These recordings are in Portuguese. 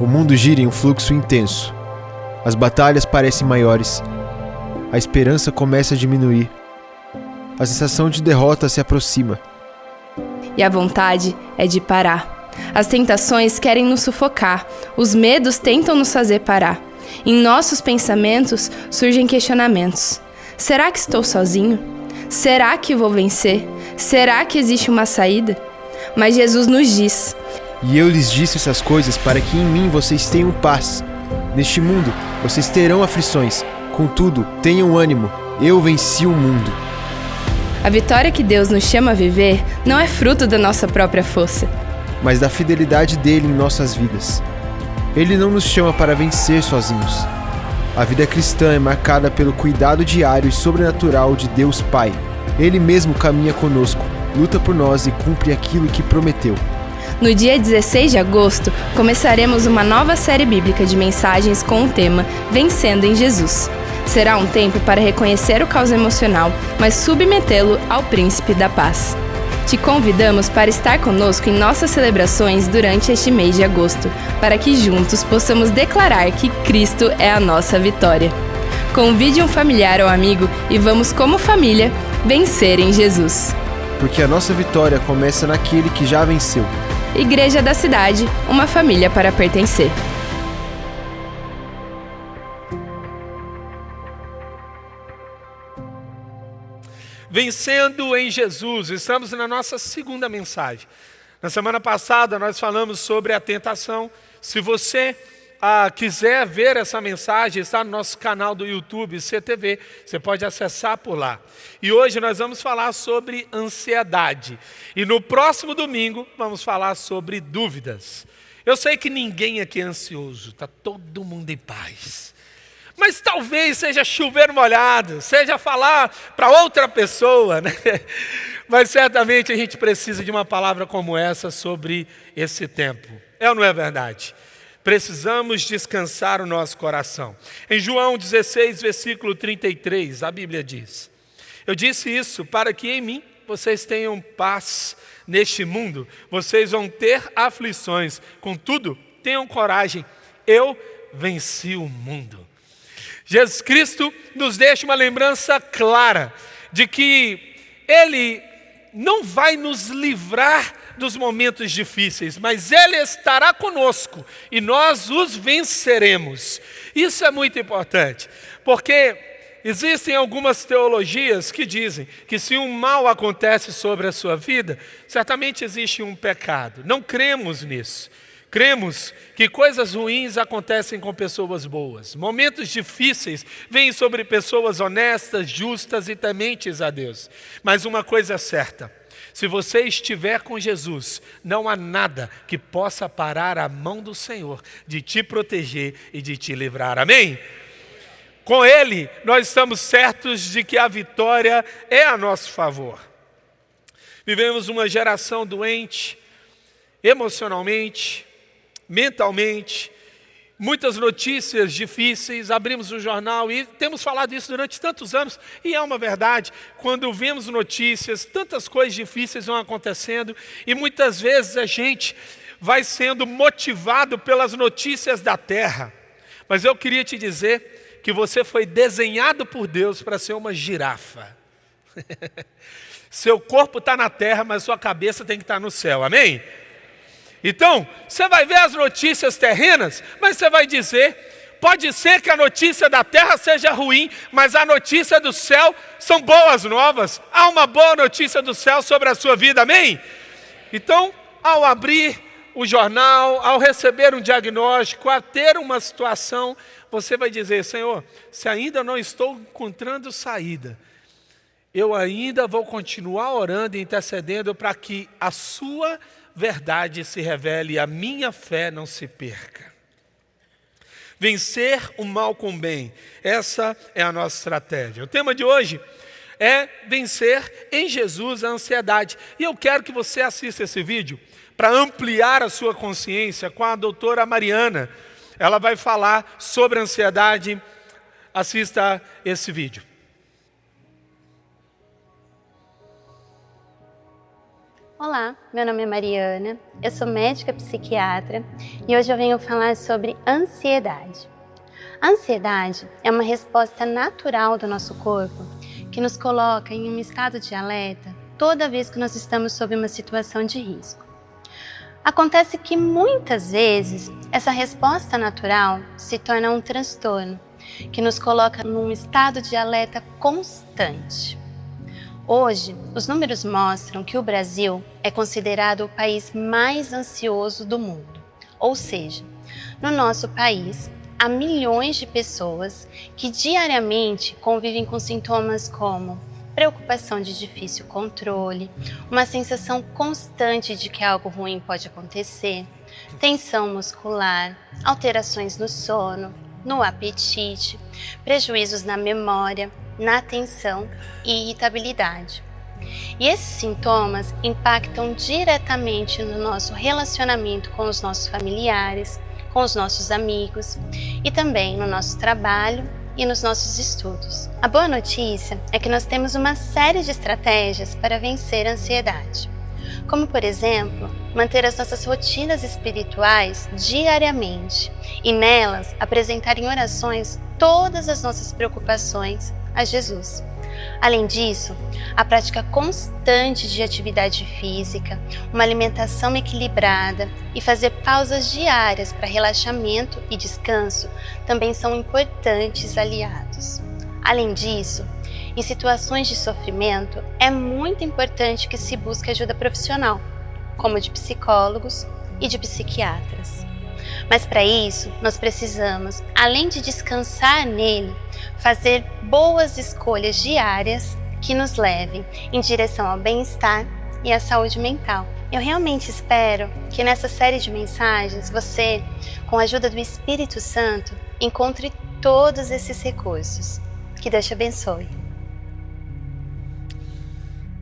O mundo gira em um fluxo intenso. As batalhas parecem maiores. A esperança começa a diminuir. A sensação de derrota se aproxima. E a vontade é de parar. As tentações querem nos sufocar. Os medos tentam nos fazer parar. Em nossos pensamentos surgem questionamentos. Será que estou sozinho? Será que vou vencer? Será que existe uma saída? Mas Jesus nos diz: E eu lhes disse essas coisas para que em mim vocês tenham paz. Neste mundo vocês terão aflições. Contudo, tenham ânimo. Eu venci o mundo. A vitória que Deus nos chama a viver não é fruto da nossa própria força, mas da fidelidade dele em nossas vidas. Ele não nos chama para vencer sozinhos. A vida cristã é marcada pelo cuidado diário e sobrenatural de Deus Pai. Ele mesmo caminha conosco, luta por nós e cumpre aquilo que prometeu. No dia 16 de agosto, começaremos uma nova série bíblica de mensagens com o tema Vencendo em Jesus. Será um tempo para reconhecer o caos emocional, mas submetê-lo ao Príncipe da Paz. Te convidamos para estar conosco em nossas celebrações durante este mês de agosto, para que juntos possamos declarar que Cristo é a nossa vitória. Convide um familiar ou amigo e vamos, como família, vencer em Jesus. Porque a nossa vitória começa naquele que já venceu. Igreja da Cidade, uma família para pertencer. Vencendo em Jesus, estamos na nossa segunda mensagem. Na semana passada nós falamos sobre a tentação. Se você quiser ver essa mensagem, está no nosso canal do YouTube, CTV, você pode acessar por lá. E hoje nós vamos falar sobre ansiedade. E no próximo domingo vamos falar sobre dúvidas. Eu sei que ninguém aqui é ansioso, está todo mundo em paz. Mas talvez seja chover molhado, seja falar para outra pessoa, né? Mas certamente a gente precisa de uma palavra como essa sobre esse tempo. É ou não é verdade? Precisamos descansar o nosso coração. Em João 16, versículo 33, a Bíblia diz: Eu disse isso para que em mim vocês tenham paz. Neste mundo vocês vão ter aflições, contudo, tenham coragem, eu venci o mundo. Jesus Cristo nos deixa uma lembrança clara de que Ele não vai nos livrar dos momentos difíceis, mas Ele estará conosco e nós os venceremos. Isso é muito importante, porque existem algumas teologias que dizem que se um mal acontece sobre a sua vida, certamente existe um pecado. Não cremos nisso. Cremos que coisas ruins acontecem com pessoas boas. Momentos difíceis vêm sobre pessoas honestas, justas e tementes a Deus. Mas uma coisa é certa: se você estiver com Jesus, não há nada que possa parar a mão do Senhor de te proteger e de te livrar. Amém? Com Ele, nós estamos certos de que a vitória é a nosso favor. Vivemos uma geração doente, emocionalmente, mentalmente, muitas notícias difíceis. Abrimos o jornal e temos falado isso durante tantos anos, e é uma verdade. Quando vemos notícias, tantas coisas difíceis vão acontecendo, e muitas vezes a gente vai sendo motivado pelas notícias da terra. Mas eu queria te dizer que você foi desenhado por Deus para ser uma girafa. Seu corpo está na terra, mas sua cabeça tem que estar no céu, amém? Então, você vai ver as notícias terrenas, mas você vai dizer, pode ser que a notícia da terra seja ruim, mas a notícia do céu são boas novas. Há uma boa notícia do céu sobre a sua vida, amém? Então, ao abrir o jornal, ao receber um diagnóstico, a ter uma situação, você vai dizer: Senhor, se ainda não estou encontrando saída, eu ainda vou continuar orando e intercedendo para que a sua verdade se revele e a minha fé não se perca. Vencer o mal com o bem, essa é a nossa estratégia. O tema de hoje é vencer em Jesus a ansiedade. E eu quero que você assista esse vídeo para ampliar a sua consciência com a doutora Mariana. Ela vai falar sobre ansiedade. Assista esse vídeo. Olá, meu nome é Mariana, eu sou médica psiquiatra e hoje eu venho falar sobre ansiedade. A ansiedade é uma resposta natural do nosso corpo que nos coloca em um estado de alerta toda vez que nós estamos sob uma situação de risco. Acontece que muitas vezes essa resposta natural se torna um transtorno que nos coloca num estado de alerta constante. Hoje, os números mostram que o Brasil é considerado o país mais ansioso do mundo. Ou seja, no nosso país, há milhões de pessoas que diariamente convivem com sintomas como preocupação de difícil controle, uma sensação constante de que algo ruim pode acontecer, tensão muscular, alterações no sono, no apetite, prejuízos na memória, na atenção e irritabilidade. E esses sintomas impactam diretamente no nosso relacionamento com os nossos familiares, com os nossos amigos e também no nosso trabalho e nos nossos estudos. A boa notícia é que nós temos uma série de estratégias para vencer a ansiedade, como por exemplo, manter as nossas rotinas espirituais diariamente e nelas apresentar em orações todas as nossas preocupações a Jesus. Além disso, a prática constante de atividade física, uma alimentação equilibrada e fazer pausas diárias para relaxamento e descanso também são importantes aliados. Além disso, em situações de sofrimento, é muito importante que se busque ajuda profissional, como de psicólogos e de psiquiatras. Mas para isso, nós precisamos, além de descansar nele, fazer boas escolhas diárias que nos levem em direção ao bem-estar e à saúde mental. Eu realmente espero que nessa série de mensagens você, com a ajuda do Espírito Santo, encontre todos esses recursos. Que Deus te abençoe.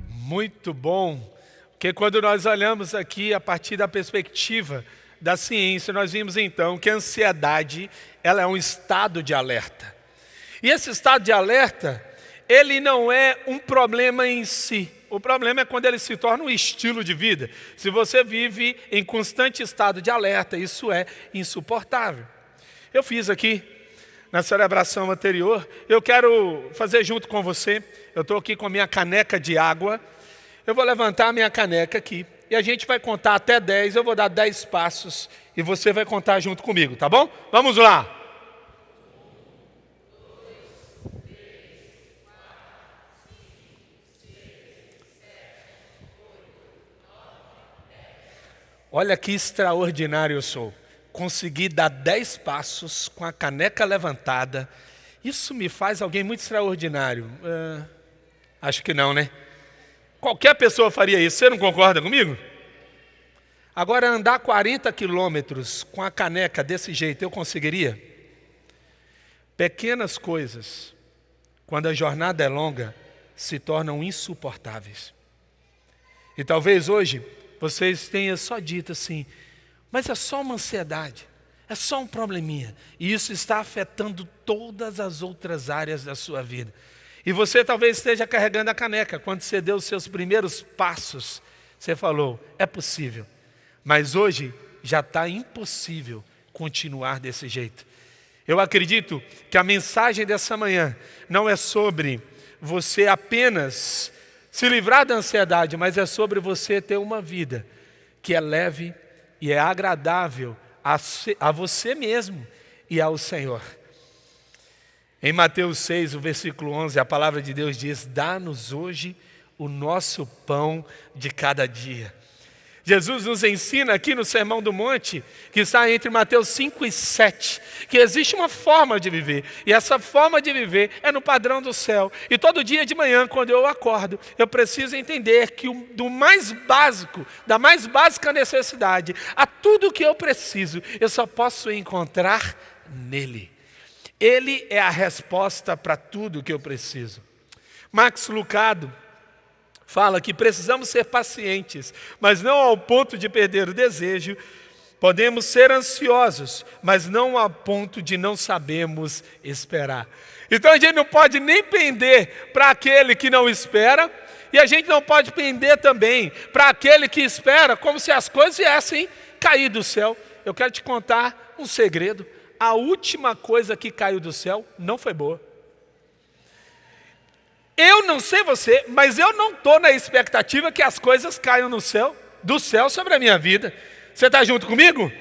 Muito bom, porque quando nós olhamos aqui a partir da perspectiva da ciência, nós vimos então que a ansiedade, ela é um estado de alerta. E esse estado de alerta, ele não é um problema em si. O problema é quando ele se torna um estilo de vida. Se você vive em constante estado de alerta, isso é insuportável. Eu fiz aqui, na celebração anterior, eu quero fazer junto com você. Eu estou aqui com a minha caneca de água. Eu vou levantar a minha caneca aqui. E a gente vai contar até 10, eu vou dar 10 passos e você vai contar junto comigo, tá bom? Vamos lá! Olha que extraordinário eu sou. Consegui dar 10 passos com a caneca levantada. Isso me faz alguém muito extraordinário. Acho que não, né? Qualquer pessoa faria isso, você não concorda comigo? Agora, andar 40 quilômetros com a caneca desse jeito, eu conseguiria? Pequenas coisas, quando a jornada é longa, se tornam insuportáveis. E talvez hoje vocês tenham só dito assim, mas é só uma ansiedade, é só um probleminha. E isso está afetando todas as outras áreas da sua vida. E você talvez esteja carregando a caneca. Quando você deu os seus primeiros passos, você falou, é possível. Mas hoje já está impossível continuar desse jeito. Eu acredito que a mensagem dessa manhã não é sobre você apenas se livrar da ansiedade, mas é sobre você ter uma vida que é leve e é agradável a você mesmo e ao Senhor. Em Mateus 6, o versículo 11, a palavra de Deus diz, dá-nos hoje o nosso pão de cada dia. Jesus nos ensina aqui no Sermão do Monte, que está entre Mateus 5 e 7, que existe uma forma de viver, e essa forma de viver é no padrão do céu. E todo dia de manhã, quando eu acordo, eu preciso entender que do mais básico, da mais básica necessidade, a tudo que eu preciso, eu só posso encontrar nele. Ele é a resposta para tudo que eu preciso. Max Lucado fala que precisamos ser pacientes, mas não ao ponto de perder o desejo. Podemos ser ansiosos, mas não ao ponto de não sabermos esperar. Então a gente não pode nem pender para aquele que não espera E a gente não pode pender também para aquele que espera como se as coisas viessem cair do céu. Eu quero te contar um segredo. A última coisa que caiu do céu não foi boa. Eu não sei você, mas eu não estou na expectativa que as coisas caiam do céu sobre a minha vida. Você está junto comigo?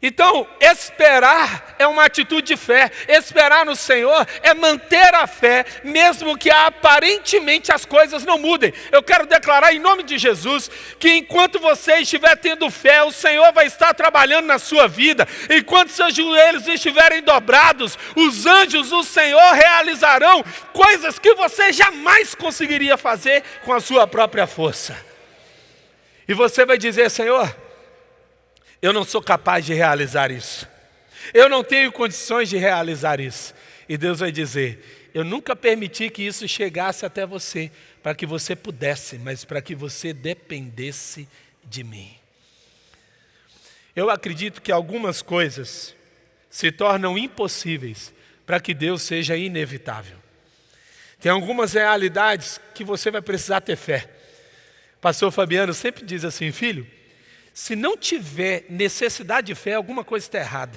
Então, esperar é uma atitude de fé. Esperar no Senhor é manter a fé, mesmo que aparentemente as coisas não mudem. Eu quero declarar em nome de Jesus, que enquanto você estiver tendo fé, o Senhor vai estar trabalhando na sua vida. Enquanto seus joelhos estiverem dobrados, os anjos do Senhor realizarão coisas que você jamais conseguiria fazer com a sua própria força. E você vai dizer: Senhor, eu não sou capaz de realizar isso. Eu não tenho condições de realizar isso. E Deus vai dizer: eu nunca permiti que isso chegasse até você, para que você pudesse, mas para que você dependesse de mim. Eu acredito que algumas coisas se tornam impossíveis para que Deus seja inevitável. Tem algumas realidades que você vai precisar ter fé. Pastor Fabiano sempre diz assim: filho, se não tiver necessidade de fé, alguma coisa está errada.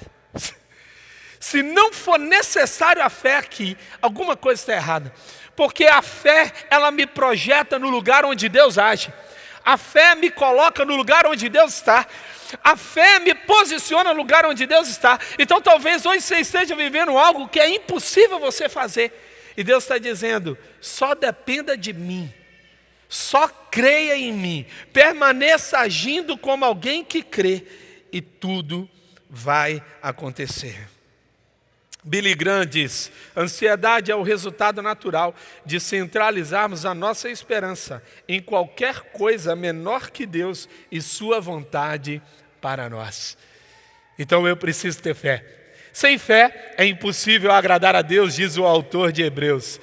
Se não for necessário a fé aqui, alguma coisa está errada. Porque a fé, ela me projeta no lugar onde Deus age. A fé me coloca no lugar onde Deus está. A fé me posiciona no lugar onde Deus está. Então talvez hoje você esteja vivendo algo que é impossível você fazer. E Deus está dizendo: só dependa de mim. Só creia em mim, permaneça agindo como alguém que crê, e tudo vai acontecer. Billy Graham diz: ansiedade é o resultado natural de centralizarmos a nossa esperança em qualquer coisa menor que Deus e sua vontade para nós. Então eu preciso ter fé. Sem fé é impossível agradar a Deus, diz o autor de Hebreus.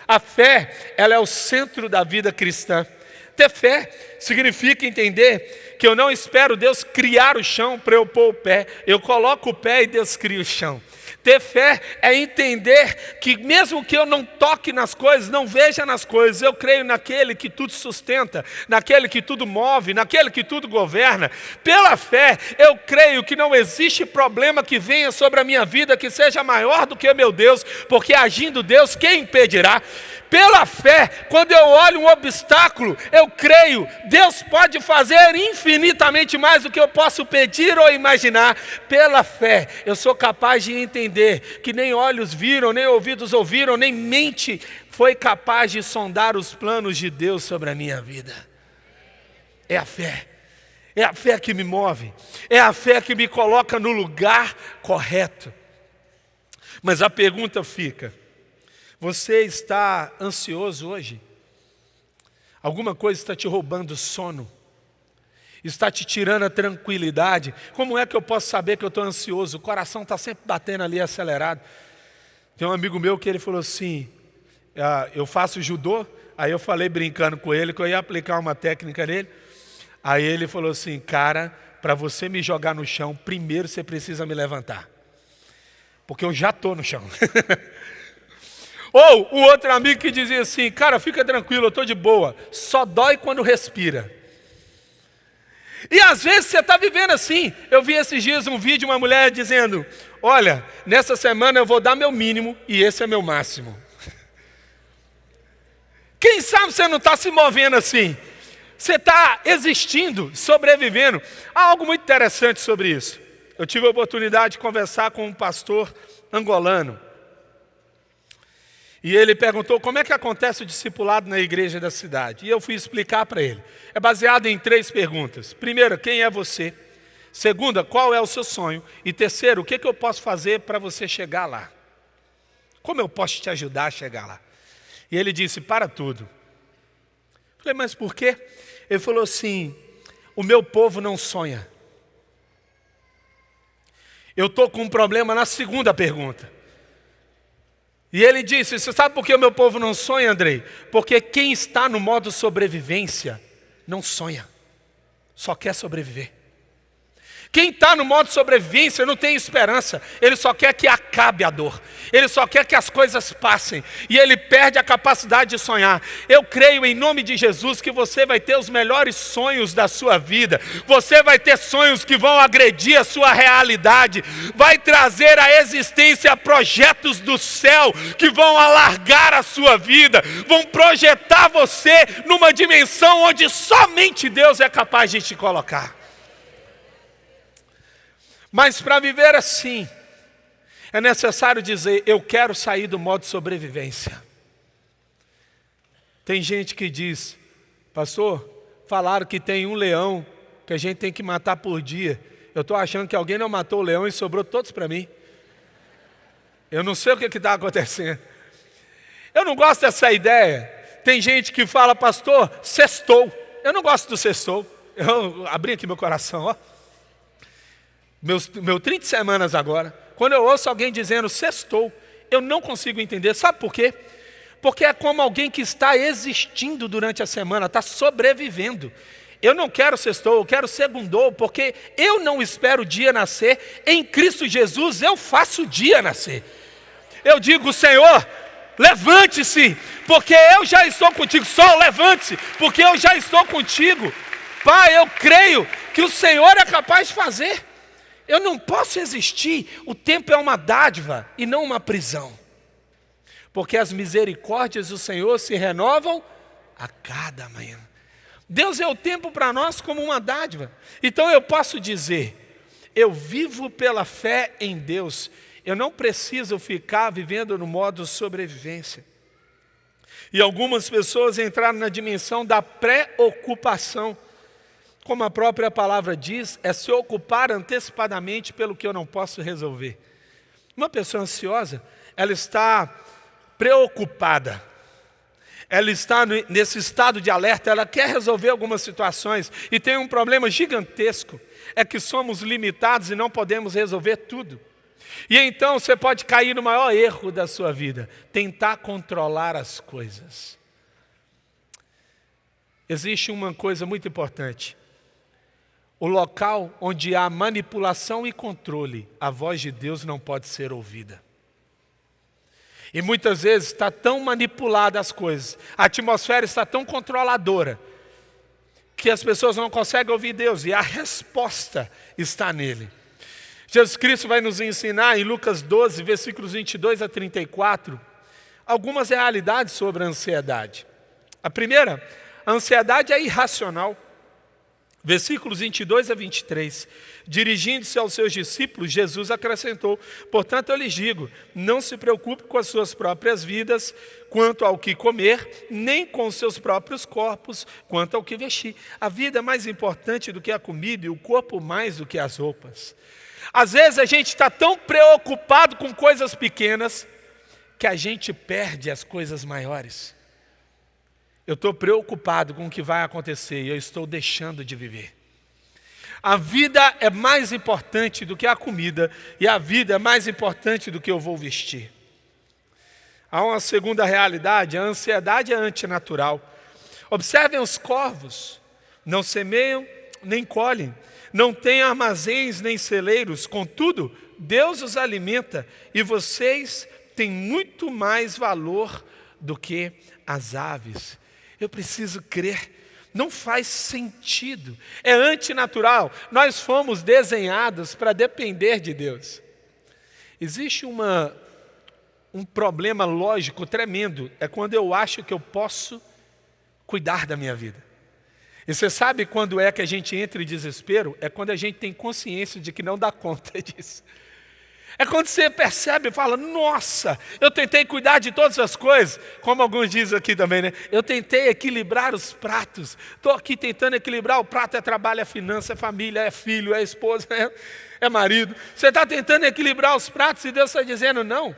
A fé, ela é o centro da vida cristã. Ter fé significa entender que eu não espero Deus criar o chão para eu pôr o pé. Eu coloco o pé e Deus cria o chão. Ter fé é entender que mesmo que eu não toque nas coisas, não veja nas coisas, eu creio naquele que tudo sustenta, naquele que tudo move, naquele que tudo governa. Pela fé, eu creio que não existe problema que venha sobre a minha vida que seja maior do que meu Deus, porque agindo Deus, quem impedirá? Pela fé, quando eu olho um obstáculo, eu creio, Deus pode fazer infinitamente mais do que eu posso pedir ou imaginar. Pela fé, eu sou capaz de entender que nem olhos viram, nem ouvidos ouviram, nem mente foi capaz de sondar os planos de Deus sobre a minha vida. É a fé. É a fé que me move. É a fé que me coloca no lugar correto. Mas a pergunta fica: você está ansioso hoje? Alguma coisa está te roubando o sono? Está te tirando a tranquilidade? Como é que eu posso saber que eu estou ansioso? O coração está sempre batendo ali acelerado. Tem um amigo meu que ele falou assim: eu faço judô. Aí eu falei brincando com ele que eu ia aplicar uma técnica nele. Aí ele falou assim: cara, para você me jogar no chão, primeiro você precisa me levantar. Porque eu já estou no chão. Ou o outro amigo que dizia assim: cara, fica tranquilo, eu estou de boa, só dói quando respira. E às vezes você está vivendo assim. Eu vi esses dias um vídeo de uma mulher dizendo: olha, nessa semana eu vou dar meu mínimo e esse é meu máximo. Quem sabe você não está se movendo assim? Você está existindo, sobrevivendo. Há algo muito interessante sobre isso. Eu tive a oportunidade de conversar com um pastor angolano. E ele perguntou como é que acontece o discipulado na igreja da cidade. E eu fui explicar para ele. É baseado em 3 perguntas. Primeira, quem é você? Segunda, qual é o seu sonho? E terceiro, o que eu posso fazer para você chegar lá? Como eu posso te ajudar a chegar lá? E ele disse: para tudo. Eu falei: mas por quê? Ele falou assim: o meu povo não sonha. Eu estou com um problema na segunda pergunta. E ele disse: você sabe por que o meu povo não sonha, Andrei? Porque quem está no modo sobrevivência não sonha, só quer sobreviver. Quem está no modo sobrevivência não tem esperança, ele só quer que acabe a dor, ele só quer que as coisas passem, e ele perde a capacidade de sonhar. Eu creio em nome de Jesus que você vai ter os melhores sonhos da sua vida, você vai ter sonhos que vão agredir a sua realidade, vai trazer à existência projetos do céu que vão alargar a sua vida, vão projetar você numa dimensão onde somente Deus é capaz de te colocar. Mas para viver assim, é necessário dizer, eu quero sair do modo sobrevivência. Tem gente que diz, pastor, falaram que tem um leão que a gente tem que matar por dia. Eu estou achando que alguém não matou o leão e sobrou todos para mim. Eu não sei o que está acontecendo. Eu não gosto dessa ideia. Tem gente que fala, pastor, sextou. Eu não gosto do sextou. Eu abri aqui meu coração, ó. Meu 30 semanas agora, quando eu ouço alguém dizendo sextou, eu não consigo entender. Sabe por quê? Porque é como alguém que está existindo durante a semana, está sobrevivendo. Eu não quero sextou, eu quero segundou, porque eu não espero o dia nascer. Em Cristo Jesus eu faço o dia nascer. Eu digo, Senhor, levante-se, porque eu já estou contigo. Sol, levante-se, porque eu já estou contigo. Pai, eu creio que o Senhor é capaz de fazer. Eu não posso existir, o tempo é uma dádiva e não uma prisão. Porque as misericórdias do Senhor se renovam a cada manhã. Deus é o tempo para nós como uma dádiva. Então eu posso dizer, eu vivo pela fé em Deus. Eu não preciso ficar vivendo no modo sobrevivência. E algumas pessoas entraram na dimensão da preocupação. Como a própria palavra diz, é se ocupar antecipadamente pelo que eu não posso resolver. Uma pessoa ansiosa, ela está preocupada. Ela está nesse estado de alerta, ela quer resolver algumas situações. E tem um problema gigantesco, é que somos limitados e não podemos resolver tudo. E então você pode cair no maior erro da sua vida, tentar controlar as coisas. Existe uma coisa muito importante. O local onde há manipulação e controle, a voz de Deus não pode ser ouvida. E muitas vezes está tão manipulada as coisas, a atmosfera está tão controladora, que as pessoas não conseguem ouvir Deus, e a resposta está nele. Jesus Cristo vai nos ensinar em Lucas 12, versículos 22 a 34, algumas realidades sobre a ansiedade. A primeira, a ansiedade é irracional. Versículos 22 a 23, dirigindo-se aos seus discípulos, Jesus acrescentou, portanto eu lhes digo, não se preocupe com as suas próprias vidas, quanto ao que comer, nem com os seus próprios corpos, quanto ao que vestir. A vida é mais importante do que a comida e o corpo mais do que as roupas. Às vezes a gente está tão preocupado com coisas pequenas, que a gente perde as coisas maiores. Eu estou preocupado com o que vai acontecer e eu estou deixando de viver. A vida é mais importante do que a comida e a vida é mais importante do que eu vou vestir. Há uma segunda realidade, a ansiedade é antinatural. Observem os corvos, não semeiam nem colhem, não têm armazéns nem celeiros, contudo, Deus os alimenta e vocês têm muito mais valor do que as aves. Eu preciso crer, não faz sentido, é antinatural, nós fomos desenhados para depender de Deus. Existe um problema lógico tremendo, é quando eu acho que eu posso cuidar da minha vida. E você sabe quando é que a gente entra em desespero? É quando a gente tem consciência de que não dá conta disso. É quando você percebe e fala, nossa, eu tentei cuidar de todas as coisas, como alguns dizem aqui também, né? Eu tentei equilibrar os pratos, estou aqui tentando equilibrar, o prato é trabalho, é finança, é família, é filho, é esposa, é marido. Você está tentando equilibrar os pratos e Deus está dizendo, não,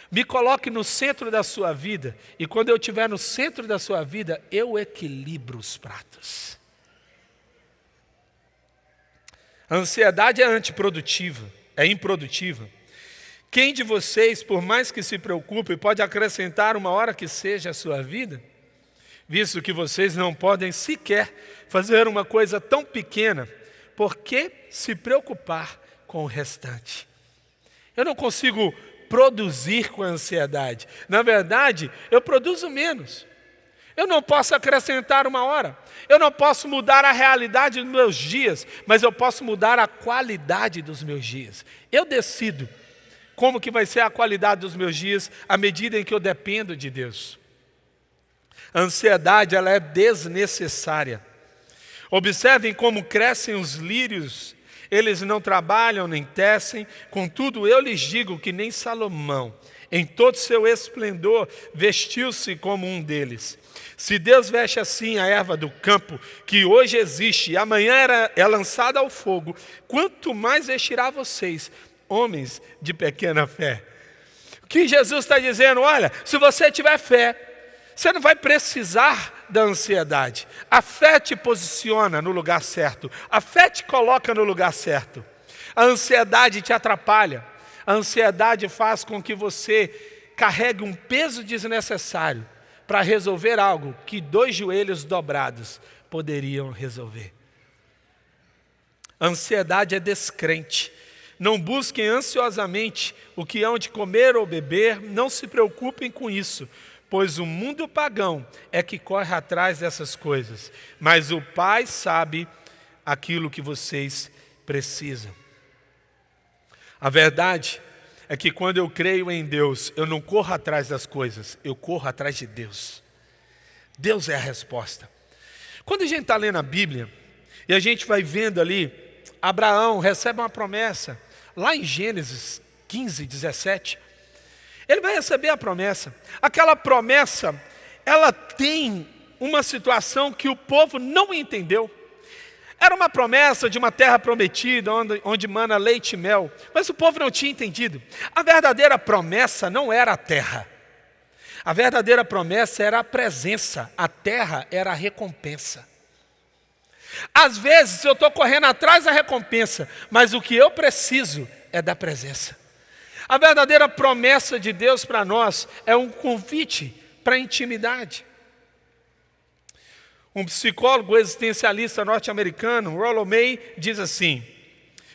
me coloque no centro da sua vida, e quando eu estiver no centro da sua vida, eu equilibro os pratos. A ansiedade é antiprodutiva. É improdutiva. Quem de vocês, por mais que se preocupe, pode acrescentar uma hora que seja a sua vida? Visto que vocês não podem sequer fazer uma coisa tão pequena por que se preocupar com o restante? Eu não consigo produzir com a ansiedade. Na verdade, eu produzo menos. Eu não posso acrescentar uma hora. Eu não posso mudar a realidade dos meus dias, mas eu posso mudar a qualidade dos meus dias. Eu decido como que vai ser a qualidade dos meus dias à medida em que eu dependo de Deus. A ansiedade, ela é desnecessária. Observem como crescem os lírios. Eles não trabalham nem tecem, contudo eu lhes digo que nem Salomão, em todo seu esplendor, vestiu-se como um deles. Se Deus veste assim a erva do campo, que hoje existe e amanhã é lançada ao fogo, quanto mais vestirá vocês, homens de pequena fé. O que Jesus está dizendo? Olha, se você tiver fé, você não vai precisar da ansiedade. A fé te posiciona no lugar certo. A fé te coloca no lugar certo. A ansiedade te atrapalha. A ansiedade faz com que você carregue um peso desnecessário para resolver algo que 2 joelhos dobrados poderiam resolver. A ansiedade é descrente. Não busquem ansiosamente o que hão de comer ou beber, não se preocupem com isso, pois o mundo pagão é que corre atrás dessas coisas, mas o Pai sabe aquilo que vocês precisam. A verdade é que quando eu creio em Deus, eu não corro atrás das coisas, eu corro atrás de Deus. Deus é a resposta. Quando a gente está lendo a Bíblia, e a gente vai vendo ali, Abraão recebe uma promessa, lá em Gênesis 15, 17, ele vai receber a promessa. Aquela promessa, ela tem uma situação que o povo não entendeu. Era uma promessa de uma terra prometida, onde mana leite e mel, mas o povo não tinha entendido. A verdadeira promessa não era a terra. A verdadeira promessa era a presença. A terra era a recompensa. Às vezes eu estou correndo atrás da recompensa, mas o que eu preciso é da presença. A verdadeira promessa de Deus para nós é um convite para a intimidade. Um psicólogo existencialista norte-americano, Rollo May, diz assim: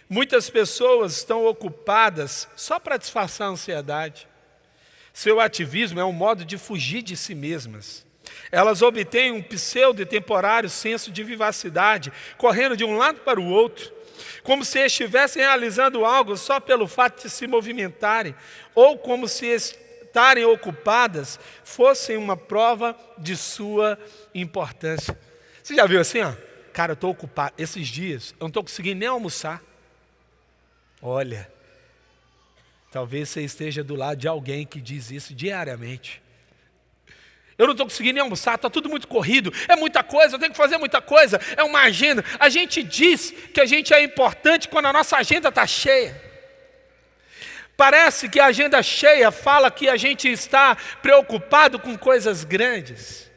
muitas pessoas estão ocupadas só para disfarçar a ansiedade. Seu ativismo é um modo de fugir de si mesmas. Elas obtêm um pseudo e temporário senso de vivacidade, correndo de um lado para o outro, como se estivessem realizando algo só pelo fato de se movimentarem, ou como se estarem ocupadas fossem uma prova de sua importância. Você já viu assim, ó? Cara, eu estou ocupado. Esses dias, eu não estou conseguindo nem almoçar. Olha, talvez você esteja do lado de alguém que diz isso diariamente. Eu não estou conseguindo nem almoçar, está tudo muito corrido, é muita coisa, eu tenho que fazer muita coisa, é uma agenda. A gente diz que a gente é importante quando a nossa agenda está cheia. Parece que a agenda cheia fala que a gente está preocupado com coisas grandes.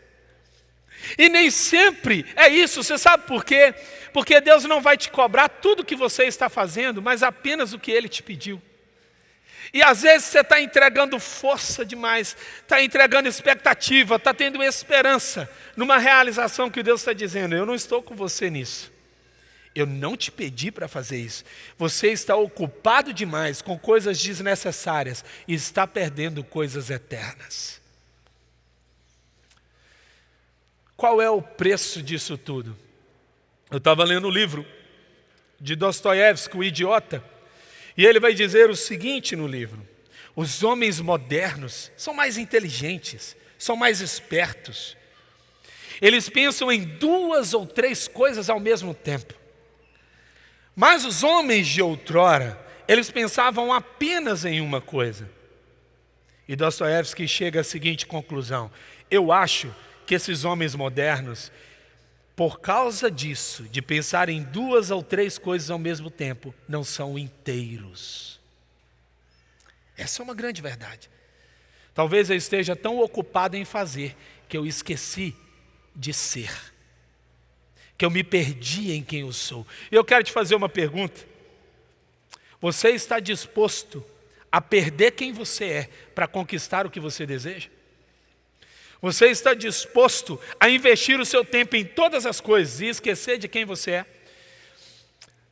E nem sempre é isso, você sabe por quê? Porque Deus não vai te cobrar tudo que você está fazendo, mas apenas o que Ele te pediu. E às vezes você está entregando força demais, está entregando expectativa, está tendo esperança numa realização que Deus está dizendo: eu não estou com você nisso. Eu não te pedi para fazer isso. Você está ocupado demais com coisas desnecessárias e está perdendo coisas eternas. Qual é o preço disso tudo? Eu estava lendo o livro de Dostoiévski, O Idiota, e ele vai dizer o seguinte no livro: os homens modernos são mais inteligentes, são mais espertos. Eles pensam em 2 ou 3 coisas ao mesmo tempo. Mas os homens de outrora, eles pensavam apenas em uma coisa. E Dostoiévski chega à seguinte conclusão: eu acho que esses homens modernos, por causa disso, de pensar em 2 ou 3 coisas ao mesmo tempo, não são inteiros. Essa é uma grande verdade. Talvez eu esteja tão ocupado em fazer que eu esqueci de ser, que eu me perdi em quem eu sou. E eu quero te fazer uma pergunta: você está disposto a perder quem você é para conquistar o que você deseja? Você está disposto a investir o seu tempo em todas as coisas e esquecer de quem você é?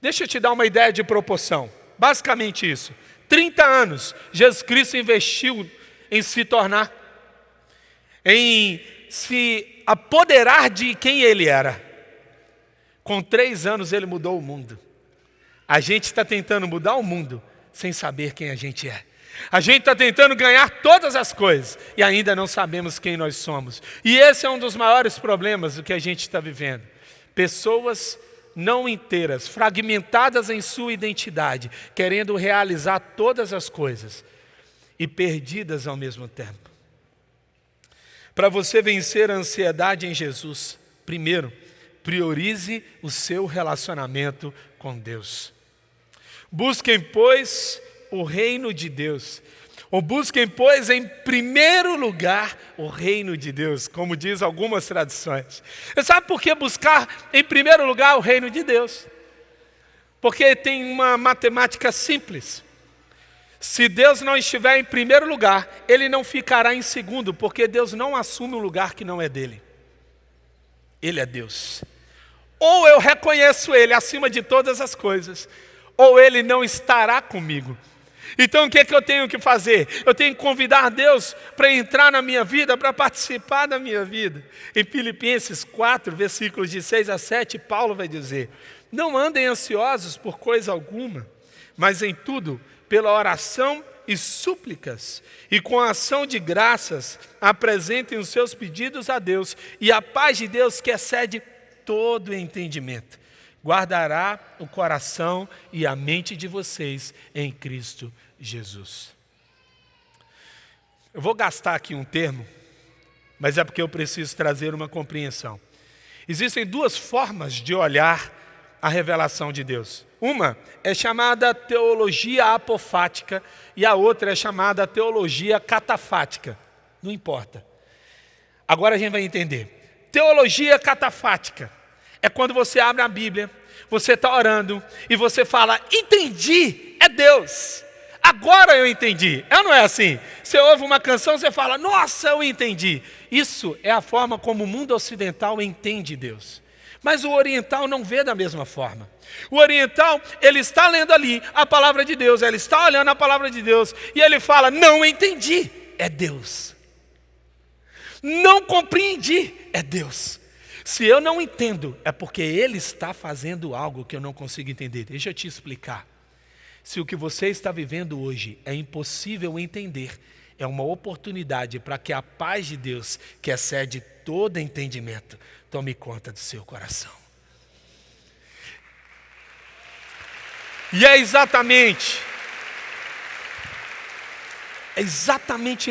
Deixa eu te dar uma ideia de proporção. Basicamente isso. 30 anos, Jesus Cristo investiu em se tornar, em se apoderar de quem Ele era. Com 3 anos Ele mudou o mundo. A gente está tentando mudar o mundo sem saber quem a gente é. A gente está tentando ganhar todas as coisas e ainda não sabemos quem nós somos. E esse é um dos maiores problemas do que a gente está vivendo. Pessoas não inteiras, fragmentadas em sua identidade, querendo realizar todas as coisas e perdidas ao mesmo tempo. Para você vencer a ansiedade em Jesus, primeiro, priorize o seu relacionamento com Deus. Busquem, pois, o reino de Deus. Ou busquem, pois, em primeiro lugar o reino de Deus, como diz algumas tradições. Você sabe por que buscar em primeiro lugar o reino de Deus? Porque tem uma matemática simples. Se Deus não estiver em primeiro lugar, Ele não ficará em segundo, porque Deus não assume um lugar que não é dele. Ele é Deus. Ou eu reconheço Ele acima de todas as coisas, ou Ele não estará comigo. Então o que é que eu tenho que fazer? Eu tenho que convidar Deus para entrar na minha vida, para participar da minha vida. Em Filipenses 4, versículos de 6 a 7, Paulo vai dizer: não andem ansiosos por coisa alguma, mas em tudo, pela oração e súplicas, e com a ação de graças, apresentem os seus pedidos a Deus, e a paz de Deus, que excede todo entendimento, guardará o coração e a mente de vocês em Cristo Jesus. Eu vou gastar aqui um termo, mas é porque eu preciso trazer uma compreensão. Existem 2 formas de olhar a revelação de Deus. Uma é chamada teologia apofática e a outra é chamada teologia catafática. Não importa. Agora a gente vai entender. Teologia catafática é quando você abre a Bíblia, você está orando e você fala: entendi, é Deus. Agora eu entendi. É ou não é assim? Você ouve uma canção, você fala: nossa, eu entendi. Isso é a forma como o mundo ocidental entende Deus. Mas o oriental não vê da mesma forma. O oriental, ele está lendo ali a palavra de Deus, ele está olhando a palavra de Deus e ele fala: não entendi, é Deus. Não compreendi, é Deus. Se eu não entendo, é porque Ele está fazendo algo que eu não consigo entender. Deixa eu te explicar. Se o que você está vivendo hoje é impossível entender, é uma oportunidade para que a paz de Deus, que excede todo entendimento, tome conta do seu coração. E é exatamente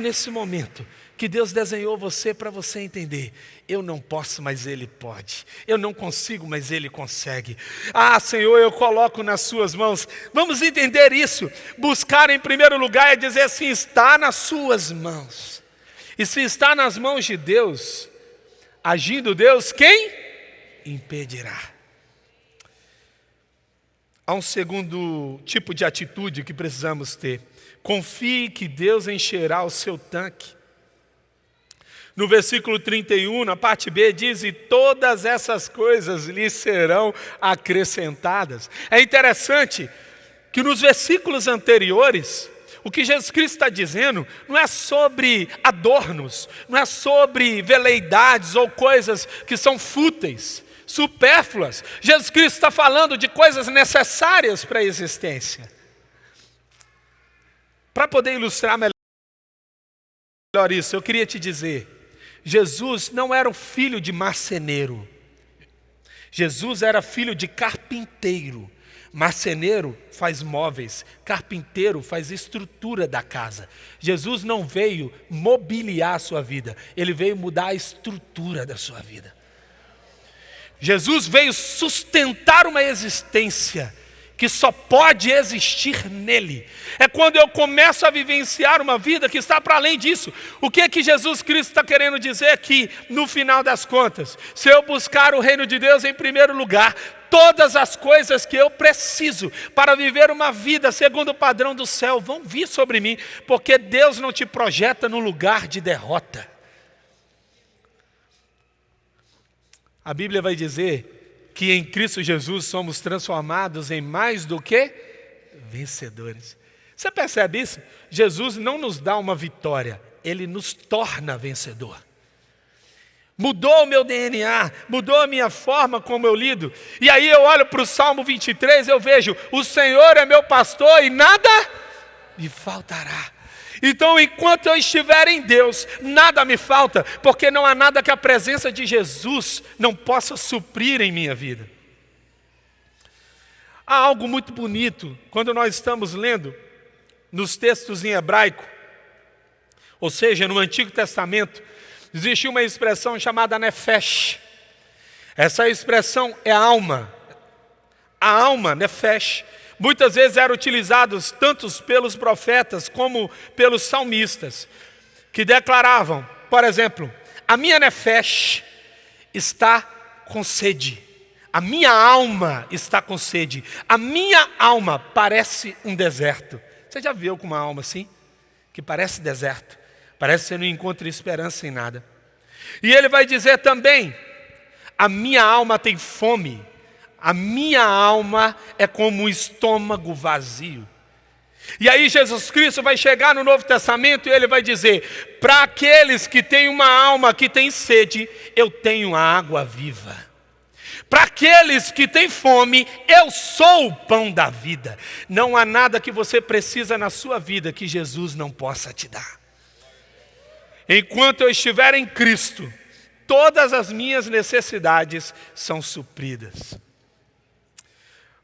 nesse momento que Deus desenhou você para você entender: eu não posso, mas Ele pode. Eu não consigo, mas Ele consegue. Ah, Senhor, eu coloco nas suas mãos. Vamos entender isso. Buscar em primeiro lugar é dizer assim: está nas suas mãos. E se está nas mãos de Deus, agindo Deus, quem impedirá? Há um segundo tipo de atitude que precisamos ter. Confie que Deus encherá o seu tanque. No versículo 31, na parte B, diz: e todas essas coisas lhe serão acrescentadas. É interessante que nos versículos anteriores, o que Jesus Cristo está dizendo não é sobre adornos, não é sobre veleidades ou coisas que são fúteis, supérfluas. Jesus Cristo está falando de coisas necessárias para a existência. Para poder ilustrar melhor isso, eu queria te dizer: Jesus não era o filho de marceneiro. Jesus era filho de carpinteiro. Marceneiro faz móveis, carpinteiro faz estrutura da casa. Jesus não veio mobiliar a sua vida, Ele veio mudar a estrutura da sua vida. Jesus veio sustentar uma existência que só pode existir nele. É quando eu começo a vivenciar uma vida que está para além disso. O que é que Jesus Cristo está querendo dizer aqui, no final das contas? Se eu buscar o reino de Deus em primeiro lugar, todas as coisas que eu preciso para viver uma vida segundo o padrão do céu vão vir sobre mim, porque Deus não te projeta no lugar de derrota. A Bíblia vai dizer que em Cristo Jesus somos transformados em mais do que vencedores. Você percebe isso? Jesus não nos dá uma vitória, Ele nos torna vencedor. Mudou o meu DNA, mudou a minha forma como eu lido. E aí eu olho para o Salmo 23, eu vejo, o Senhor é meu pastor e nada me faltará. Então, enquanto eu estiver em Deus, nada me falta, porque não há nada que a presença de Jesus não possa suprir em minha vida. Há algo muito bonito quando nós estamos lendo nos textos em hebraico, ou seja, no Antigo Testamento, existe uma expressão chamada nefesh. Essa expressão é alma. A alma, nefesh, muitas vezes era utilizada tanto pelos profetas como pelos salmistas, que declaravam, por exemplo, a minha nefesh está com sede. A minha alma está com sede. A minha alma parece um deserto. Você já viu com uma alma assim? Que parece deserto. Parece que você não encontra esperança em nada. E ele vai dizer também, a minha alma tem fome. A minha alma é como um estômago vazio. E aí Jesus Cristo vai chegar no Novo Testamento e ele vai dizer, para aqueles que têm uma alma que tem sede, eu tenho a água viva. Para aqueles que têm fome, eu sou o pão da vida. Não há nada que você precisa na sua vida que Jesus não possa te dar. Enquanto eu estiver em Cristo, todas as minhas necessidades são supridas.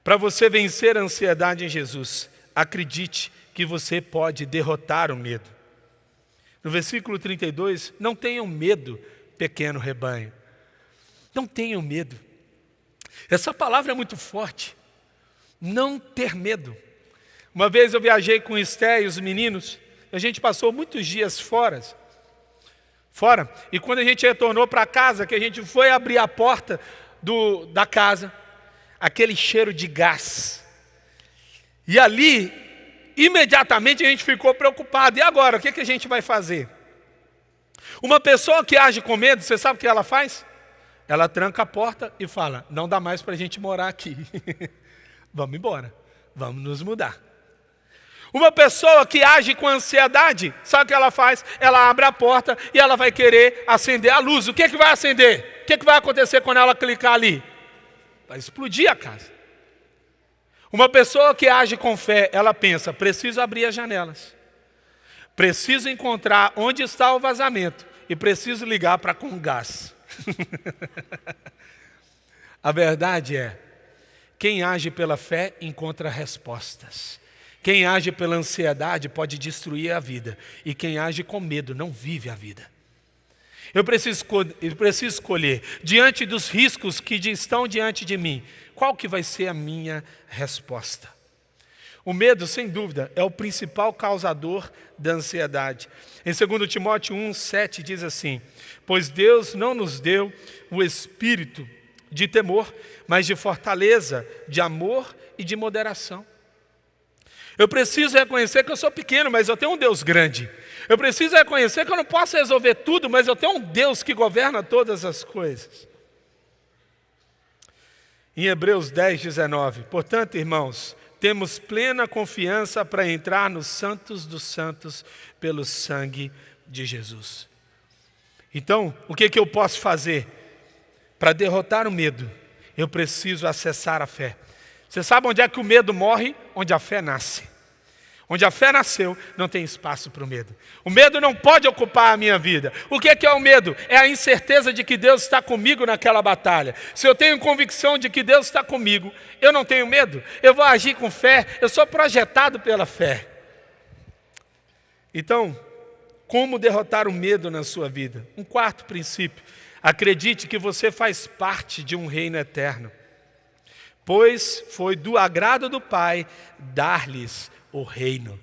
Para você vencer a ansiedade em Jesus, acredite que você pode derrotar o medo. No versículo 32, não tenham medo, pequeno rebanho. Não tenham medo. Essa palavra é muito forte. Não ter medo. Uma vez eu viajei com o Esté e os meninos, a gente passou muitos dias fora, e quando a gente retornou para casa, que a gente foi abrir a porta da casa, aquele cheiro de gás. E ali, imediatamente a gente ficou preocupado. E agora, o que a gente vai fazer? Uma pessoa que age com medo, você sabe o que ela faz? Ela tranca a porta e fala, não dá mais para a gente morar aqui. Vamos embora, vamos nos mudar. Uma pessoa que age com ansiedade, sabe o que ela faz? Ela abre a porta e ela vai querer acender a luz. O que vai acender? O que vai acontecer quando ela clicar ali? Vai explodir a casa. Uma pessoa que age com fé, ela pensa, preciso abrir as janelas. Preciso encontrar onde está o vazamento e preciso ligar para com gás. A verdade é, quem age pela fé encontra respostas. Quem age pela ansiedade pode destruir a vida. E quem age com medo não vive a vida. Eu preciso escolher, diante dos riscos que estão diante de mim, qual que vai ser a minha resposta? O medo, sem dúvida, é o principal causador da ansiedade. Em 2 Timóteo 1,7 diz assim, pois Deus não nos deu o espírito de temor, mas de fortaleza, de amor e de moderação. Eu preciso reconhecer que eu sou pequeno, mas eu tenho um Deus grande. Eu preciso reconhecer que eu não posso resolver tudo, mas eu tenho um Deus que governa todas as coisas. Em Hebreus 10:19, portanto, irmãos, temos plena confiança para entrar nos santos dos santos pelo sangue de Jesus. Então, o que eu posso fazer? Para derrotar o medo, eu preciso acessar a fé. Você sabe onde é que o medo morre? Onde a fé nasce. Onde a fé nasceu, não tem espaço para o medo. O medo não pode ocupar a minha vida. O que é o medo? É a incerteza de que Deus está comigo naquela batalha. Se eu tenho convicção de que Deus está comigo, eu não tenho medo. Eu vou agir com fé, eu sou projetado pela fé. Então, como derrotar o medo na sua vida? Um quarto princípio. Acredite que você faz parte de um reino eterno. Pois foi do agrado do Pai dar-lhes o reino.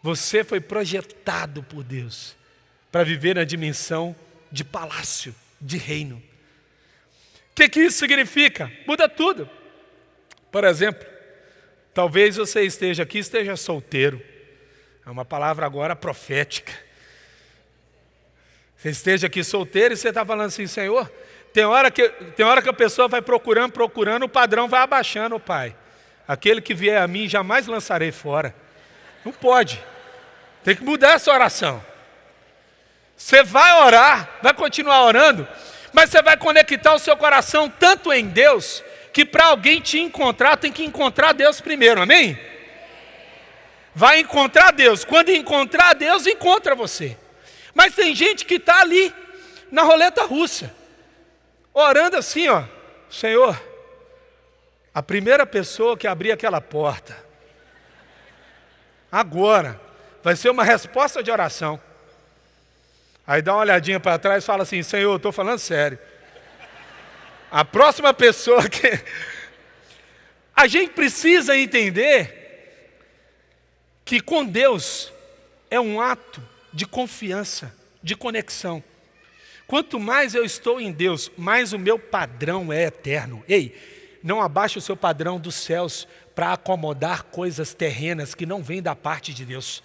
Você foi projetado por Deus para viver na dimensão de palácio, de reino. O que isso significa? Muda tudo. Por exemplo, talvez você esteja solteiro. É uma palavra agora profética. Você esteja aqui solteiro e você está falando assim, Senhor, Tem hora que a pessoa vai procurando, o padrão vai abaixando, pai. Aquele que vier a mim, jamais lançarei fora. Não pode. Tem que mudar essa oração. Você vai orar, vai continuar orando, mas você vai conectar o seu coração tanto em Deus, que para alguém te encontrar, tem que encontrar Deus primeiro, amém? Vai encontrar Deus. Quando encontrar Deus, encontra você. Mas tem gente que está ali, na roleta russa, orando assim, ó, Senhor, a primeira pessoa que abrir aquela porta, agora, vai ser uma resposta de oração. Aí dá uma olhadinha para trás e fala assim, Senhor, eu estou falando sério. A próxima pessoa que... A gente precisa entender que com Deus é um ato de confiança, de conexão. Quanto mais eu estou em Deus, mais o meu padrão é eterno. Ei, não abaixe o seu padrão dos céus para acomodar coisas terrenas que não vêm da parte de Deus.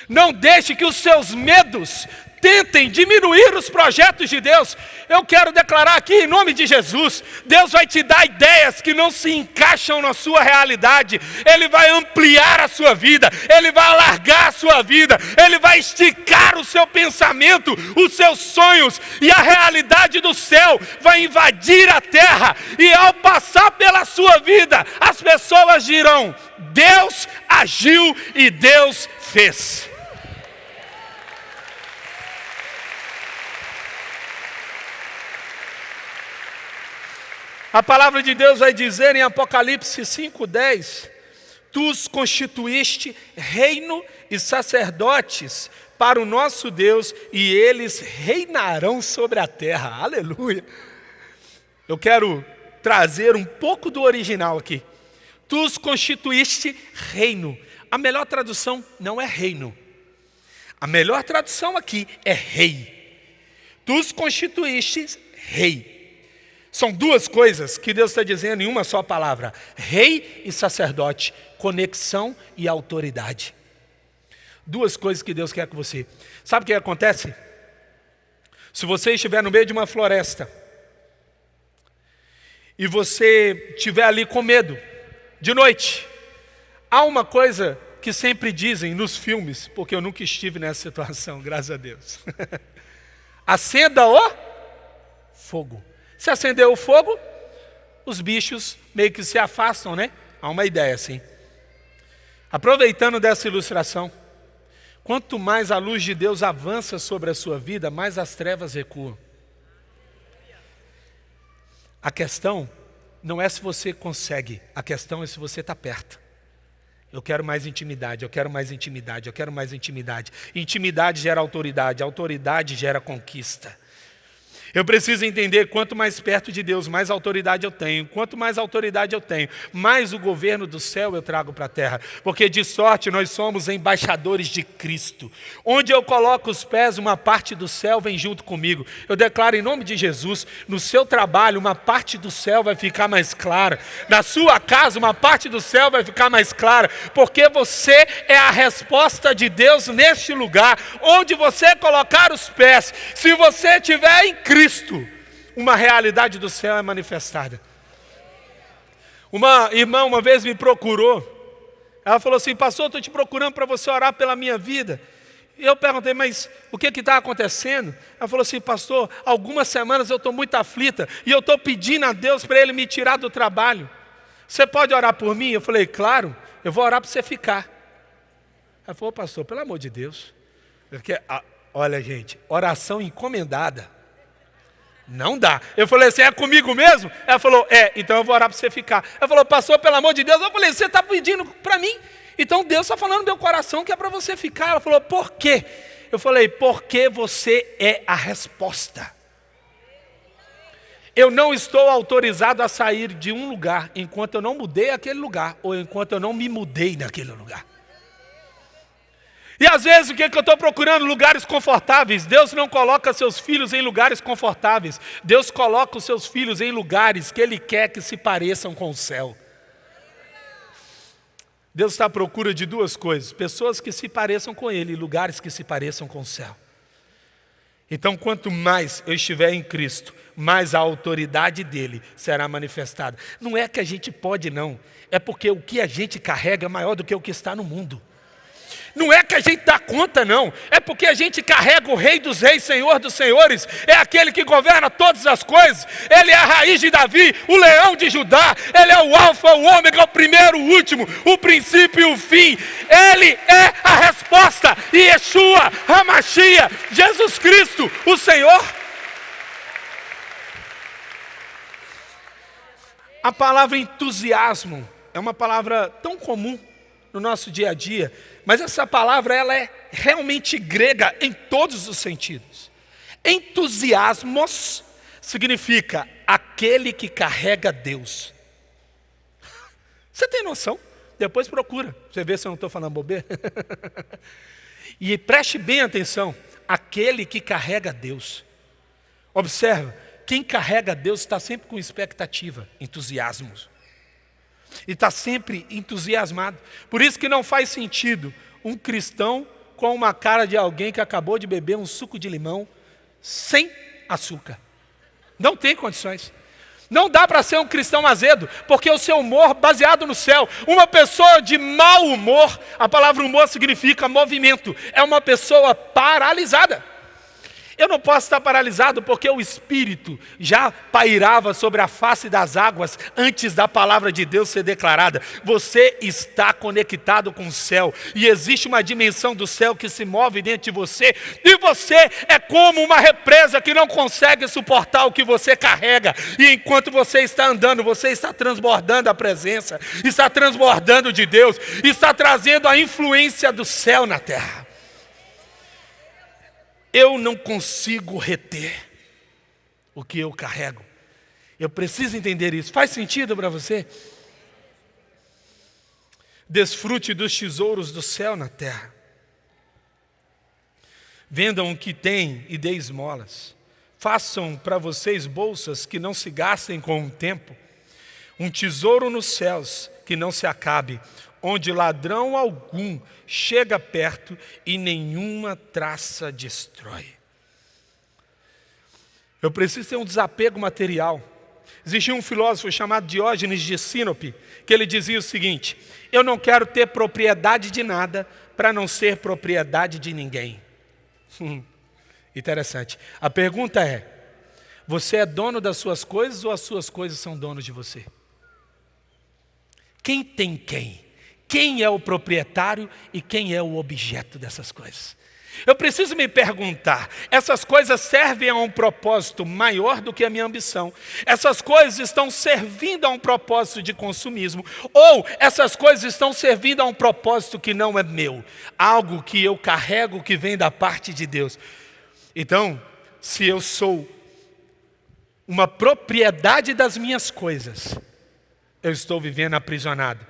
Não deixe que os seus medos tentem diminuir os projetos de Deus. Eu quero declarar aqui em nome de Jesus, Deus vai te dar ideias que não se encaixam na sua realidade. Ele vai ampliar a sua vida, Ele vai alargar a sua vida, Ele vai esticar o seu pensamento, os seus sonhos, e a realidade do céu vai invadir a terra, e ao passar pela sua vida, as pessoas dirão, Deus agiu e Deus fez. A palavra de Deus vai dizer em Apocalipse 5:10, Tu os constituíste reino e sacerdotes para o nosso Deus, e eles reinarão sobre a terra. Aleluia! Eu quero trazer um pouco do original aqui. Tu os constituíste reino. A melhor tradução não é reino. A melhor tradução aqui é rei. Tu os constituíste rei. São duas coisas que Deus está dizendo em uma só palavra. Rei e sacerdote. Conexão e autoridade. Duas coisas que Deus quer com você. Sabe o que acontece? Se você estiver no meio de uma floresta e você estiver ali com medo, de noite, há uma coisa que sempre dizem nos filmes, porque eu nunca estive nessa situação, graças a Deus. Acenda o fogo. Se acender o fogo, os bichos meio que se afastam, né? Há uma ideia assim. Aproveitando dessa ilustração, quanto mais a luz de Deus avança sobre a sua vida, mais as trevas recuam. A questão não é se você consegue, a questão é se você está perto. Eu quero mais intimidade, eu quero mais intimidade, eu quero mais intimidade. Intimidade gera autoridade, autoridade gera conquista. Eu preciso entender, quanto mais perto de Deus, mais autoridade eu tenho. Quanto mais autoridade eu tenho, mais o governo do céu eu trago para a terra. Porque de sorte nós somos embaixadores de Cristo. Onde eu coloco os pés, uma parte do céu vem junto comigo. Eu declaro em nome de Jesus, no seu trabalho, uma parte do céu vai ficar mais clara. Na sua casa, uma parte do céu vai ficar mais clara. Porque você é a resposta de Deus neste lugar. Onde você colocar os pés, se você estiver em Cristo, uma realidade do céu é manifestada. Uma irmã uma vez me procurou. Ela falou assim, pastor, estou te procurando para você orar pela minha vida. E eu perguntei, mas o que está acontecendo? Ela falou assim, pastor, algumas semanas eu estou muito aflita e eu estou pedindo a Deus para Ele me tirar do trabalho. Você pode orar por mim? Eu falei, claro, eu vou orar para você ficar. Ela falou, pastor, pelo amor de Deus. Porque, olha gente, oração encomendada não dá. Eu falei assim, é comigo mesmo? Ela falou, então eu vou orar para você ficar. Ela falou, pastor, pelo amor de Deus. Eu falei, você está pedindo para mim? Então Deus está falando no meu coração que é para você ficar. Ela falou, por quê? Eu falei, porque você é a resposta. Eu não estou autorizado a sair de um lugar enquanto eu não mudei aquele lugar, ou enquanto eu não me mudei naquele lugar. E às vezes o que eu estou procurando? Lugares confortáveis. Deus não coloca seus filhos em lugares confortáveis. Deus coloca os seus filhos em lugares que Ele quer que se pareçam com o céu. Deus está à procura de duas coisas. Pessoas que se pareçam com Ele e lugares que se pareçam com o céu. Então, quanto mais eu estiver em Cristo, mais a autoridade dele será manifestada. Não é que a gente pode, não. É porque o que a gente carrega é maior do que o que está no mundo. Não é que a gente dá conta, não. É porque a gente carrega o Rei dos Reis, Senhor dos Senhores. É aquele que governa todas as coisas. Ele é a raiz de Davi, o leão de Judá. Ele é o alfa, o ômega, o primeiro, o último, o princípio e o fim. Ele é a resposta. Yeshua, Hamashia, Jesus Cristo, o Senhor. A palavra entusiasmo é uma palavra tão comum no nosso dia a dia, mas essa palavra ela é realmente grega em todos os sentidos. Entusiasmos significa aquele que carrega Deus. Você tem noção? Depois procura, você vê se eu não estou falando bobeira. E preste bem atenção, aquele que carrega Deus. Observa, quem carrega Deus está sempre com expectativa, entusiasmos. E está sempre entusiasmado. Por isso que não faz sentido um cristão com uma cara de alguém que acabou de beber um suco de limão sem açúcar. Não tem condições. Não dá para ser um cristão azedo, porque o seu humor baseado no céu. Uma pessoa de mau humor, a palavra humor significa movimento, é uma pessoa paralisada. Eu não posso estar paralisado porque o Espírito já pairava sobre a face das águas antes da palavra de Deus ser declarada. Você está conectado com o céu e existe uma dimensão do céu que se move dentro de você. E você é como uma represa que não consegue suportar o que você carrega. E enquanto você está andando, você está transbordando a presença, está transbordando de Deus, está trazendo a influência do céu na terra. Eu não consigo reter o que eu carrego. Eu preciso entender isso. Faz sentido para você? Desfrute dos tesouros do céu na terra. Vendam o que têm e dê esmolas. Façam para vocês bolsas que não se gastem com o tempo. Um tesouro nos céus que não se acabe, onde ladrão algum chega perto e nenhuma traça destrói. Eu preciso ter um desapego material. Existia um filósofo chamado Diógenes de Sinope, que ele dizia o seguinte: eu não quero ter propriedade de nada para não ser propriedade de ninguém. Interessante. A pergunta é: você é dono das suas coisas ou as suas coisas são donos de você? Quem tem quem? Quem é o proprietário e quem é o objeto dessas coisas? Eu preciso me perguntar, essas coisas servem a um propósito maior do que a minha ambição? Essas coisas estão servindo a um propósito de consumismo? Ou essas coisas estão servindo a um propósito que não é meu? Algo que eu carrego que vem da parte de Deus. Então, se eu sou uma propriedade das minhas coisas, eu estou vivendo aprisionado.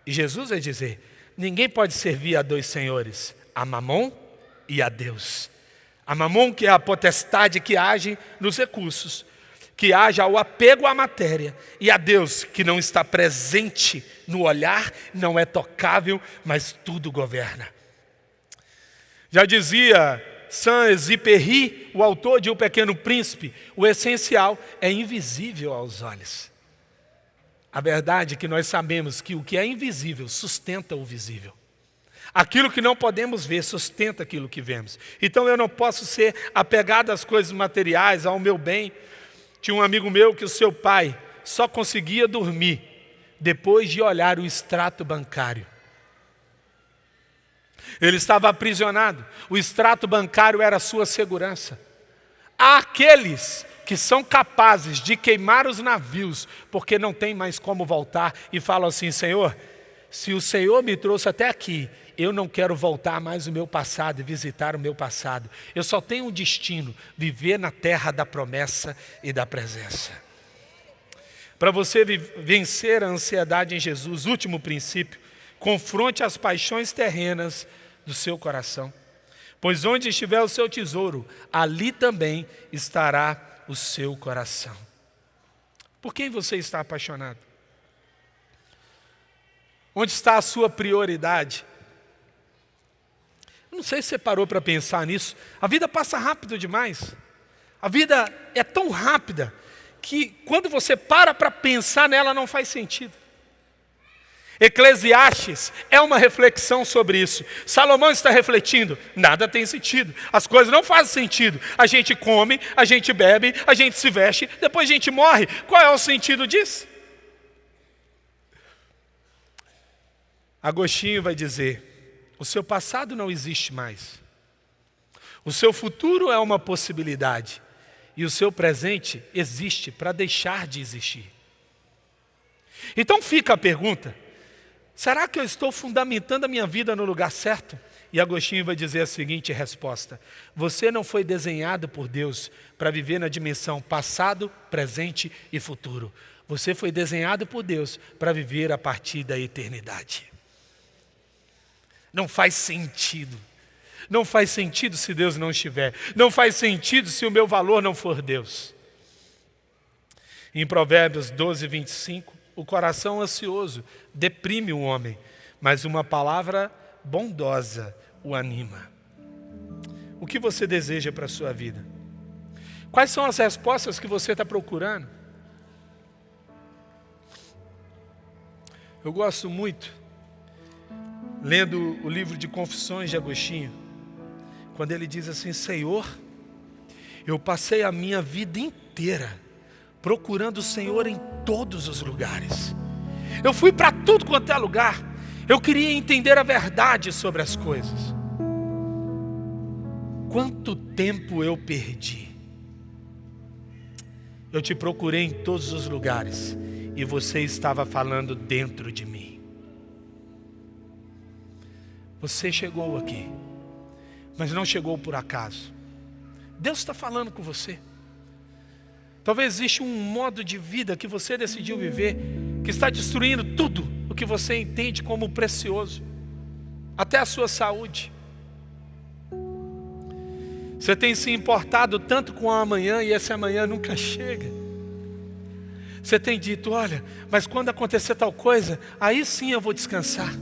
E Jesus vai dizer, ninguém pode servir a dois senhores, a Mamon e a Deus. A Mamon, que é a potestade que age nos recursos, que haja o apego à matéria, e a Deus, que não está presente no olhar, não é tocável, mas tudo governa. Já dizia Saint-Exupéry, o autor de O Pequeno Príncipe, o essencial é invisível aos olhos. A verdade é que nós sabemos que o que é invisível sustenta o visível. Aquilo que não podemos ver sustenta aquilo que vemos. Então eu não posso ser apegado às coisas materiais, ao meu bem. Tinha um amigo meu que o seu pai só conseguia dormir depois de olhar o extrato bancário. Ele estava aprisionado. O extrato bancário era a sua segurança. Há aqueles que são capazes de queimar os navios, porque não tem mais como voltar, e falam assim: Senhor, se o Senhor me trouxe até aqui, eu não quero voltar mais no meu passado e visitar o meu passado. Eu só tenho um destino, viver na terra da promessa e da presença. Para você vencer a ansiedade em Jesus, último princípio, confronte as paixões terrenas do seu coração. Pois onde estiver o seu tesouro, ali também estará o seu coração. Por quem você está apaixonado? Onde está a sua prioridade? Eu não sei se você parou para pensar nisso. A vida passa rápido demais. A vida é tão rápida que quando você para pensar nela não faz sentido. Eclesiastes é uma reflexão sobre isso. Salomão está refletindo, nada tem sentido, as coisas não fazem sentido. A gente come, a gente bebe, a gente se veste, depois a gente morre. Qual é o sentido disso? Agostinho vai dizer: o seu passado não existe mais. O seu futuro é uma possibilidade. E o seu presente existe para deixar de existir. Então fica a pergunta: será que eu estou fundamentando a minha vida no lugar certo? E Agostinho vai dizer a seguinte resposta: você não foi desenhado por Deus para viver na dimensão passado, presente e futuro. Você foi desenhado por Deus para viver a partir da eternidade. Não faz sentido. Não faz sentido se Deus não estiver. Não faz sentido se o meu valor não for Deus. Em Provérbios 12, 25, o coração ansioso deprime o homem, mas uma palavra bondosa o anima. O que você deseja para a sua vida? Quais são as respostas que você está procurando? Eu gosto muito, lendo o livro de Confissões de Agostinho, quando ele diz assim: Senhor, eu passei a minha vida inteira procurando o Senhor em todos os lugares. Eu fui para tudo quanto é lugar. Eu queria entender a verdade sobre as coisas. Quanto tempo eu perdi? Eu te procurei em todos os lugares e você estava falando dentro de mim. Você chegou aqui, mas não chegou por acaso. Deus está falando com você. Talvez exista um modo de vida que você decidiu viver, que está destruindo tudo o que você entende como precioso, até a sua saúde. Você tem se importado tanto com o amanhã e esse amanhã nunca chega. Você tem dito: olha, mas quando acontecer tal coisa, aí sim eu vou descansar.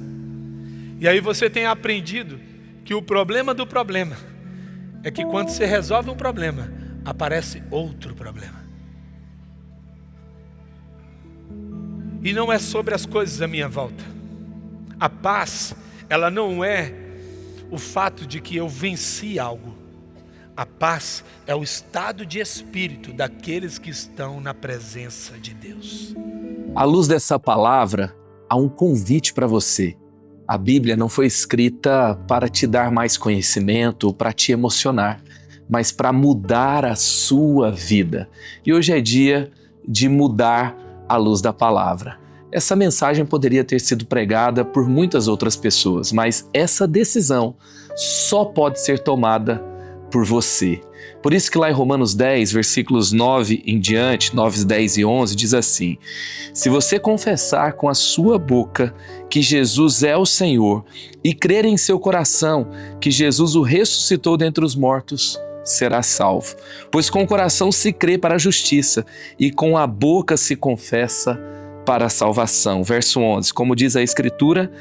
E aí você tem aprendido que o problema do problema é que quando você resolve um problema, aparece outro problema. E não é sobre as coisas à minha volta. A paz, ela não é o fato de que eu venci algo. A paz é o estado de espírito daqueles que estão na presença de Deus. À luz dessa palavra, há um convite para você. A Bíblia não foi escrita para te dar mais conhecimento ou para te emocionar, mas para mudar a sua vida. E hoje é dia de mudar à luz da palavra. Essa mensagem poderia ter sido pregada por muitas outras pessoas, mas essa decisão só pode ser tomada por você. Por isso que lá em Romanos 10, versículos 9 em diante, 9, 10 e 11, diz assim: se você confessar com a sua boca que Jesus é o Senhor e crer em seu coração que Jesus o ressuscitou dentre os mortos, será salvo. Pois com o coração se crê para a justiça e com a boca se confessa para a salvação. Verso 11, como diz a Escritura,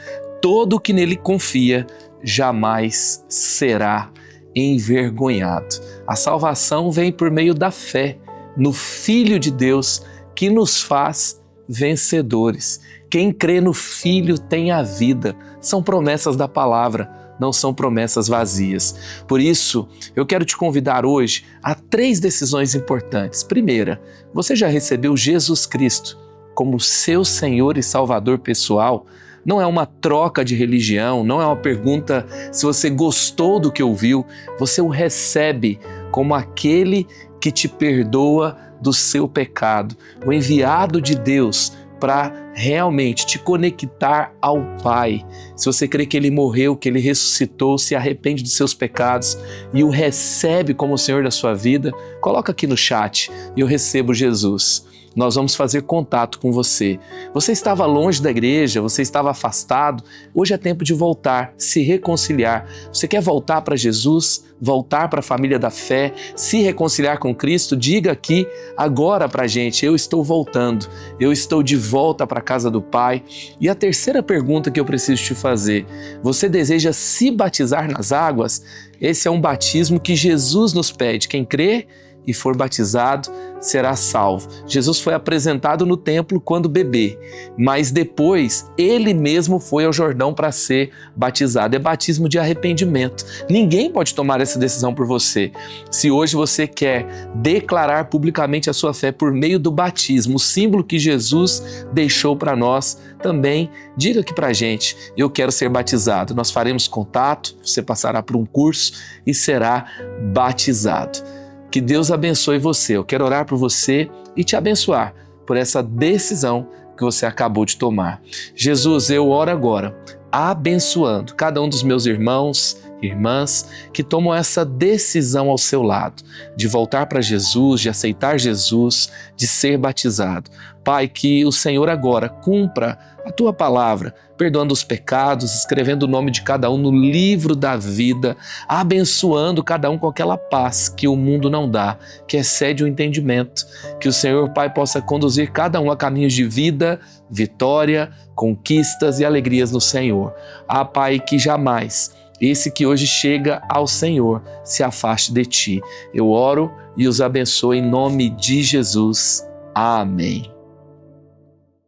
todo que nele confia jamais será envergonhado. A salvação vem por meio da fé no Filho de Deus que nos faz vencedores. Quem crê no Filho tem a vida. São promessas da palavra, não são promessas vazias. Por isso, eu quero te convidar hoje a 3 decisões importantes. Primeira, você já recebeu Jesus Cristo como seu Senhor e Salvador pessoal? Não é uma troca de religião, não é uma pergunta se você gostou do que ouviu. Você o recebe como aquele que te perdoa do seu pecado, o enviado de Deus para realmente te conectar ao Pai. Se você crê que Ele morreu, que Ele ressuscitou, se arrepende dos seus pecados e o recebe como o Senhor da sua vida, coloca aqui no chat: eu recebo Jesus. nós vamos fazer contato com você. Você estava longe da igreja, você estava afastado, hoje é tempo de voltar, se reconciliar. Você quer voltar para Jesus, voltar para a família da fé, se reconciliar com Cristo? Diga aqui agora para a gente: eu estou voltando, eu estou de volta para a casa do Pai. E a terceira pergunta que eu preciso te fazer: você deseja se batizar nas águas? Esse é um batismo que Jesus nos pede. Quem crê e for batizado será salvo. Jesus foi apresentado no templo quando bebê, mas depois ele mesmo foi ao Jordão para ser batizado. É batismo de arrependimento. Ninguém pode tomar essa decisão por você. Se hoje você quer declarar publicamente a sua fé por meio do batismo, o símbolo que Jesus deixou para nós, também diga aqui para a gente: eu quero ser batizado. Nós faremos contato, você passará por um curso e será batizado. Que Deus abençoe você. Eu quero orar por você e te abençoar por essa decisão que você acabou de tomar. Jesus, eu oro agora, abençoando cada um dos meus irmãos, irmãs, que tomam essa decisão ao seu lado, de voltar para Jesus, de aceitar Jesus, de ser batizado. Pai, que o Senhor agora cumpra a Tua palavra, perdoando os pecados, escrevendo o nome de cada um no livro da vida, abençoando cada um com aquela paz que o mundo não dá, que excede o entendimento. Que o Senhor, Pai, possa conduzir cada um a caminhos de vida, vitória, conquistas e alegrias no Senhor. Ah, Pai, que jamais esse que hoje chega ao Senhor se afaste de Ti. Eu oro e os abençoo em nome de Jesus. Amém.